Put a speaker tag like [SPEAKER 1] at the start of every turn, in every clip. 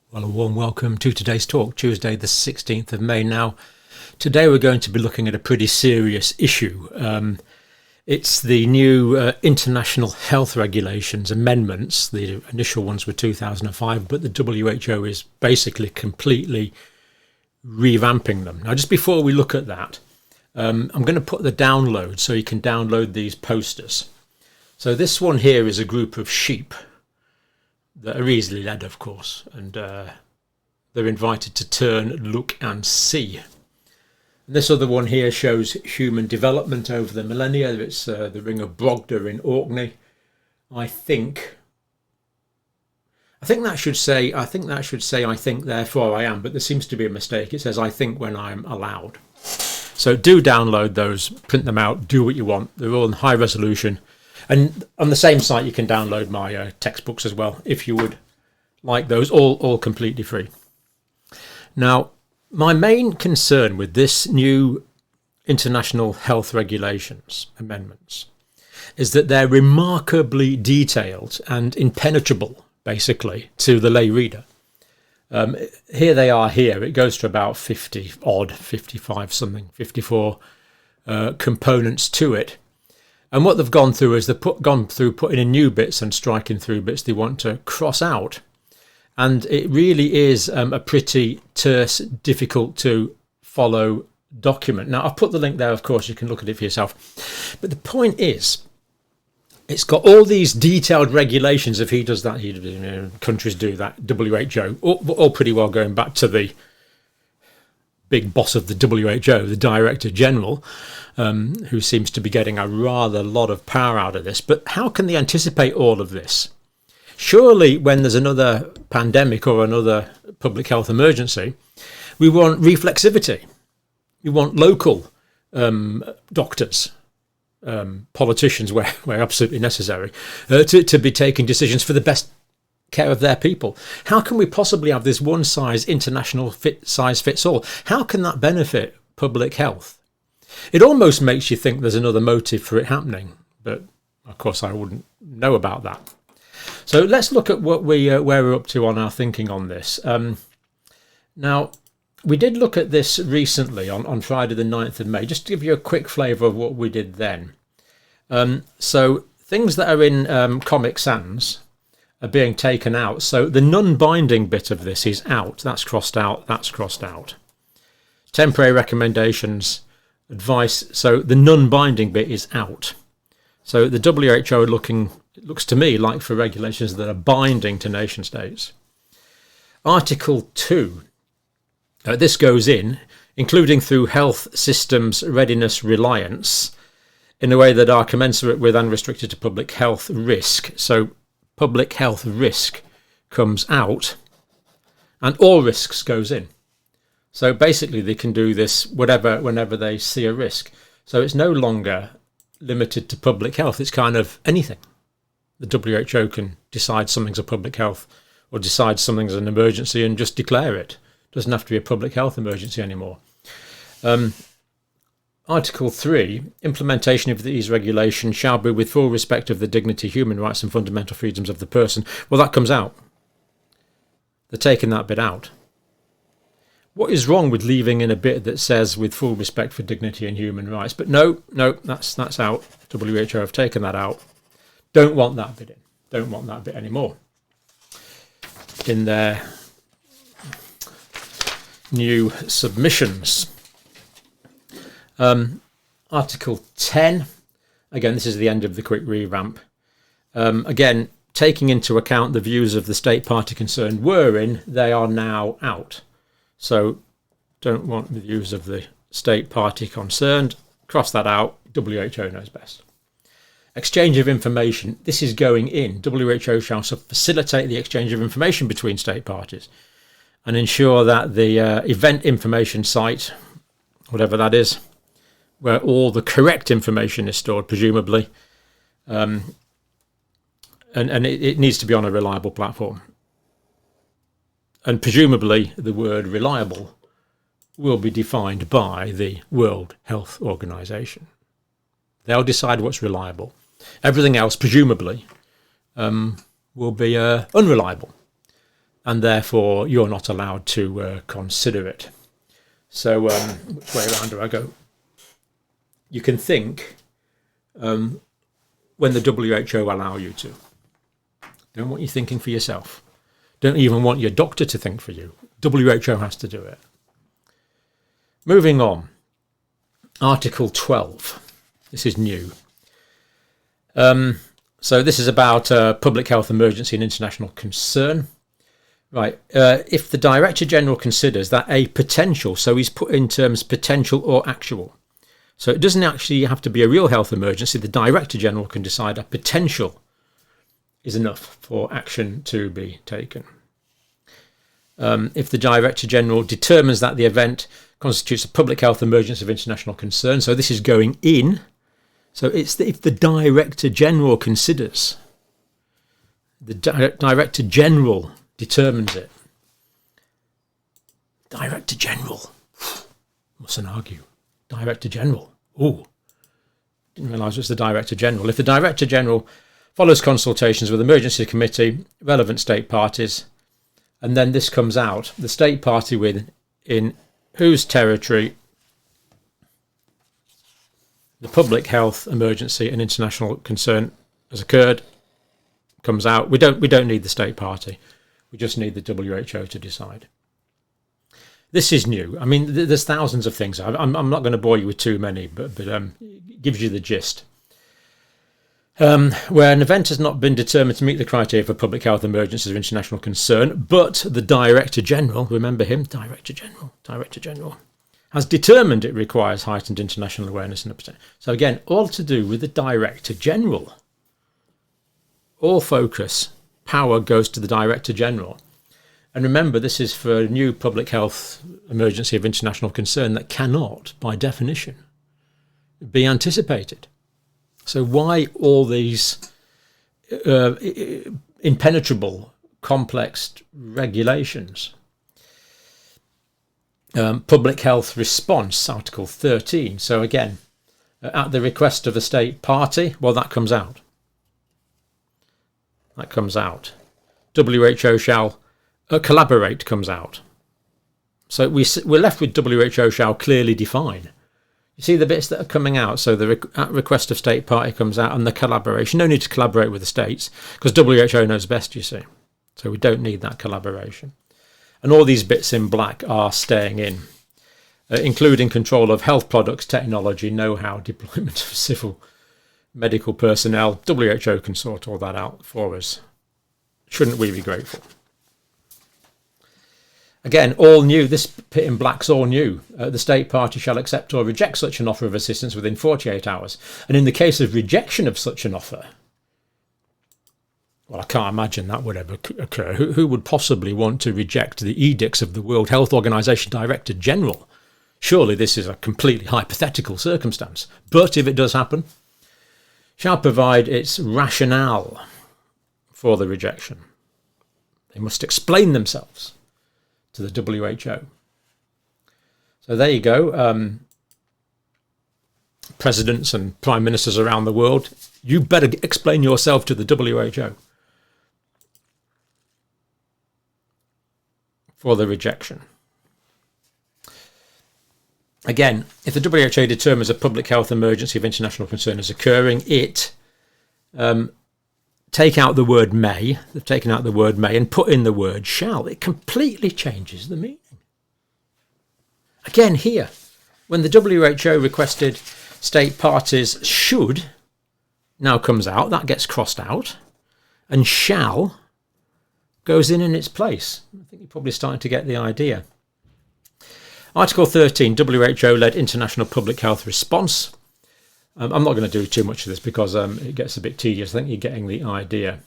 [SPEAKER 1] Well, a warm welcome to today's talk, Tuesday the 16th of May. Now, today we're going to be looking at a pretty serious issue. It's the new international health regulations amendments. The initial ones were 2005, but the WHO is basically completely revamping them. Now, just before we look at that, I'm going to put the download so you can download these posters. So this one here is a group of sheep that are easily led, of course, and they're invited to turn, look and see. And this other one here shows human development over the millennia. It's the Ring of Brogda in Orkney. I think that should say I think therefore I am, but there seems to be a mistake. It says I think when I'm allowed. So do download those, print them out, do what you want. They're all in high resolution. And on the same site, you can download my textbooks as well, if you would like those, all completely free. Now, my main concern with this new international health regulations amendments is that they're remarkably detailed and impenetrable, basically, to the lay reader. Here they are here. It goes to about 50 odd, 55 something, 54 components to it. And what they've gone through is they've gone through putting in new bits and striking through bits they want to cross out. And it really is a pretty terse, difficult to follow document. Now, I've put the link there, of course, you can look at it for yourself. But the point is, it's got all these detailed regulations. If he does that, countries do that, WHO, all pretty well going back to the big boss of the WHO, the Director General, who seems to be getting a rather lot of power out of this. But how can they anticipate all of this? Surely when there's another pandemic or another public health emergency, we want reflexivity. We want local doctors, politicians where absolutely necessary, to be taking decisions for the best care of their people. How can we possibly have this one size international size fits all? How can that benefit public health? It almost makes you think there's another motive for it happening, but of course I wouldn't know about that. So let's look at what where we're up to on our thinking on this. Now, we did look at this recently on Friday the 9th of May, just to give you a quick flavour of what we did then. So things that are in Comic Sans are being taken out. So the non-binding bit of this is out. That's crossed out. That's crossed out. Temporary recommendations, advice. So the non-binding bit is out. So the WHO looks to me like for regulations that are binding to nation states. Article 2. This goes in, including through health systems readiness reliance, in a way that are commensurate with and restricted to public health risk. So public health risk comes out and all risks goes in. So basically they can do this whenever they see a risk. So it's no longer limited to public health. It's kind of anything. The WHO can decide something's a public health or decide something's an emergency and just declare it. It doesn't have to be a public health emergency anymore. Article 3, implementation of these regulations shall be with full respect of the dignity, human rights and fundamental freedoms of the person. Well, that comes out. They're taking that bit out. What is wrong with leaving in a bit that says with full respect for dignity and human rights? But no, that's out. WHO have taken that out. Don't want that bit in. Don't want that bit anymore in their new submissions. Article 10, again, this is the end of the quick revamp. Again, taking into account the views of the state party concerned were in, they are now out. So don't want the views of the state party concerned. Cross that out. WHO knows best. Exchange of information. This is going in. WHO shall facilitate the exchange of information between state parties and ensure that the event information site, whatever that is, where all the correct information is stored, presumably, and it needs to be on a reliable platform. And presumably the word reliable will be defined by the World Health Organization. They'll decide what's reliable. Everything else, presumably, will be unreliable. and therefore you're not allowed to consider it. So which way around do I go? You can think when the WHO allow you to. Don't want you thinking for yourself. Don't even want your doctor to think for you. WHO has to do it. Moving on. Article 12. This is new. So this is about public health emergency and international concern. Right. If the Director General considers that a potential, so he's put in terms potential or actual. So it doesn't actually have to be a real health emergency. The Director General can decide a potential is enough for action to be taken. If the Director General determines that the event constitutes a public health emergency of international concern, so this is going in. So it's if the Director General considers, the Director General determines it. Director General. Mustn't argue. Director General. Oh, didn't realise it was the Director General. If the Director General follows consultations with emergency committee, relevant state parties, and then this comes out, the state party in whose territory the public health emergency and international concern has occurred comes out. We don't need the state party. We just need the WHO to decide. This is new. I mean, there's thousands of things. I'm not going to bore you with too many, but it gives you the gist. Where an event has not been determined to meet the criteria for public health emergencies of international concern, but the Director General, remember him, Director General, has determined it requires heightened international awareness and protection. So again, all to do with the Director General. All focus, power goes to the Director General. And remember, this is for a new public health emergency of international concern that cannot, by definition, be anticipated. So why all these impenetrable, complex regulations? Public health response, Article 13. So again, at the request of a state party, well, that comes out. That comes out. WHO shall collaborate comes out. So we're left with WHO shall clearly define. You see the bits that are coming out. So the at request of state party comes out, and the collaboration. No need to collaborate with the states because WHO knows best, you see. So we don't need that collaboration. And all these bits in black are staying in, including control of health products, technology, know-how, deployment of civil medical personnel. WHO can sort all that out for us. Shouldn't we be grateful? Again, all new. This bit in black's all new. The state party shall accept or reject such an offer of assistance within 48 hours. And in the case of rejection of such an offer, well, I can't imagine that would ever occur. Who would possibly want to reject the edicts of the World Health Organization Director General? Surely this is a completely hypothetical circumstance. But if it does happen, shall provide its rationale for the rejection. They must explain themselves to the WHO. So there you go. Presidents and prime ministers around the world, you better explain yourself to the WHO for the rejection. Again, if the WHO determines a public health emergency of international concern is occurring, it take out the word may. They've taken out the word may and put in the word shall. It completely changes the meaning. Again, here, when the WHO requested state parties should, now comes out, that gets crossed out, and shall goes in its place. I think you're probably starting to get the idea. Article 13, WHO-led international public health response. I'm not going to do too much of this because it gets a bit tedious. I think you're getting the idea.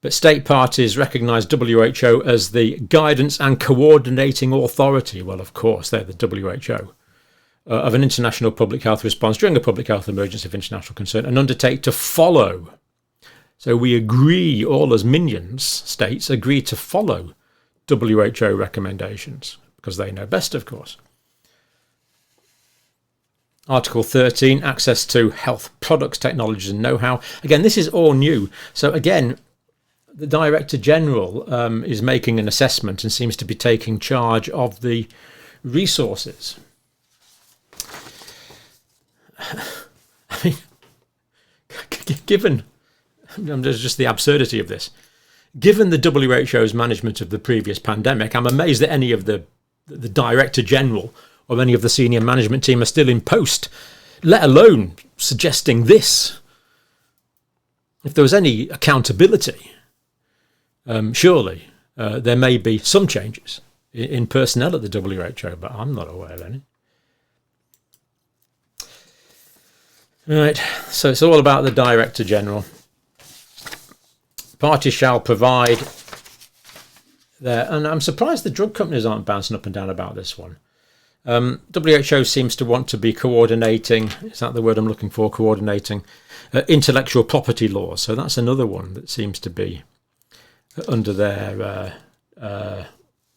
[SPEAKER 1] But state parties recognise WHO as the guidance and coordinating authority. Well, of course, they're the WHO. Of an international public health response during a public health emergency of international concern and undertake to follow. So we agree, all as minions, states agree to follow WHO recommendations because they know best, of course. Article 13, access to health products, technologies and know-how. Again, this is all new. So again, the Director General is making an assessment and seems to be taking charge of the resources. I mean, given just the absurdity of this, given the WHO's management of the previous pandemic, I'm amazed that any of the Director General or any of the senior management team are still in post, let alone suggesting this. If there was any accountability, surely there may be some changes in personnel at the WHO, but I'm not aware of any. Right, so it's all about the Director General. Parties shall provide their, and I'm surprised the drug companies aren't bouncing up and down about this one. WHO seems to want to be coordinating, is that the word I'm looking for, coordinating intellectual property laws. So that's another one that seems to be under their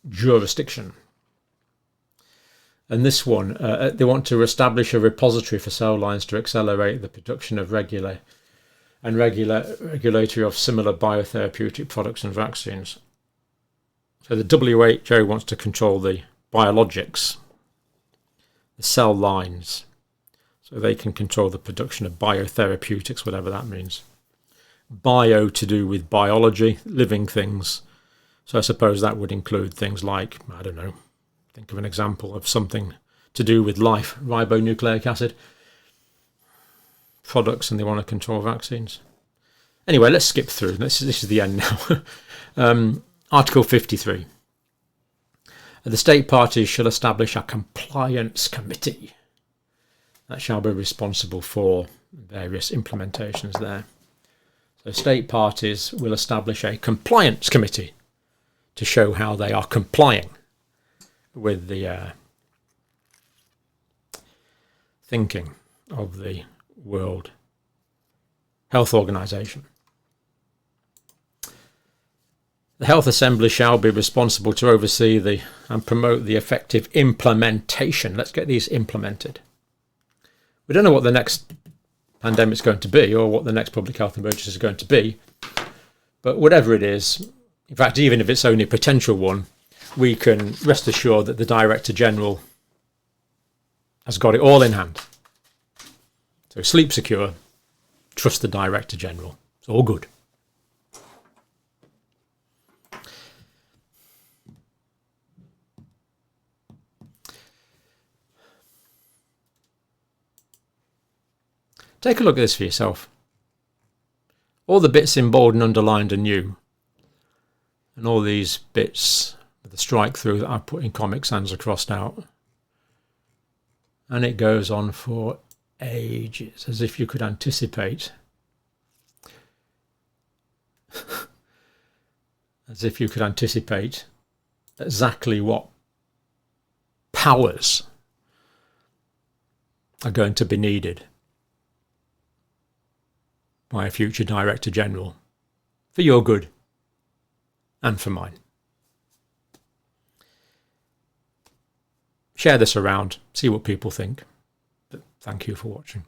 [SPEAKER 1] jurisdiction. And this one, they want to establish a repository for cell lines to accelerate the production of regulatory of similar biotherapeutic products and vaccines. So the WHO wants to control the biologics, the cell lines, so they can control the production of biotherapeutics, whatever that means. Bio to do with biology, living things. So I suppose that would include things like, I don't know, think of an example of something to do with life, ribonucleic acid products, and they want to control vaccines. Anyway, let's skip through. This is the end now. Article 53. The state parties shall establish a compliance committee that shall be responsible for various implementations there. So state parties will establish a compliance committee to show how they are complying with the thinking of the World Health Organization. The Health Assembly shall be responsible to oversee and promote the effective implementation. Let's get these implemented. We don't know what the next pandemic is going to be or what the next public health emergency is going to be, but whatever it is, in fact, even if it's only a potential one, we can rest assured that the Director General has got it all in hand. So sleep secure, trust the Director General. It's all good. Take a look at this for yourself. All the bits in bold and underlined are new. And all these bits with the strike through that I put in Comic Sans are crossed out. And it goes on for ages, as if you could anticipate. As if you could anticipate exactly what powers are going to be needed by a future Director General for your good and for mine. Share this around, see what people think. But thank you for watching.